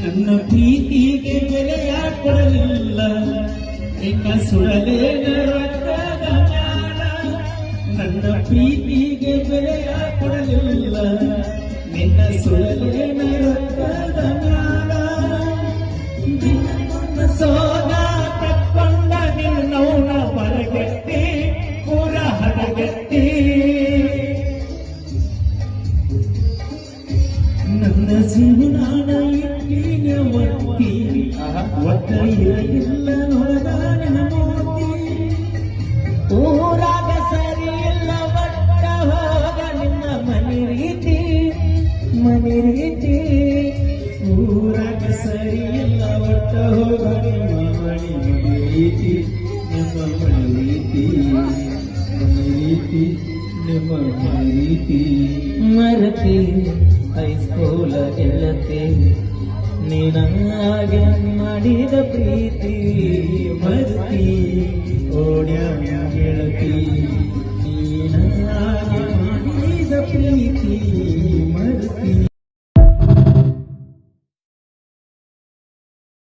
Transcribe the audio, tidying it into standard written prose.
ನನ್ನ ಪ್ರೀತಿಗೆ ಬೆಲೆಯ ಕೊಡಲಿಲ್ಲ ನಿನ್ನ ಸುಡಲೇನ ರಕ್ತದ ಜ್ಞಾನ ನನ್ನ ಪ್ರೀತಿಗೆ ಬೆಲೆಯ ಕೊಡಲಿಲ್ಲ ನಿನ್ನ ಸುಡಲೇನ ರಕ್ತದ ಜ್ಞಾನ ಸೋದ ತಕ್ಕೊಂಡ ನಿನ್ನವನ ಬರಗಟ್ಟಿ ಪೂರ ಹದಗಟ್ಟಿ ನನ್ನ ಜೀವನಾನ ಇಟ್ಟಿನ ಒತ್ತಿ ಒತ್ತ ಇರಲಿಲ್ಲ ನೋಡ ನಿನ್ನ ಮೂರ್ತಿ ಊರಾಗ ಸರಿ ಇಲ್ಲ ಒಟ್ಟ ಹೋಗ ನಿನ್ನ ಮನೆ ರೀತಿ ಊರಾಗ ಸರಿ ಇಲ್ಲ ಒಟ್ಟ ಹೋಗ ನಿಮ್ಮ ಮನೆ ರೀತಿ ನಿಮ್ಮ ಮನೆ ರೀತಿ ಮರತಿ ಹೈಸ್ಕೂಲ ಗೆಳತಿ ನೀನಾಗ ಮಾಡಿದ ಪ್ರೀತಿ ಮರತಿ ಓಡ್ಯ ಗೆಳತಿ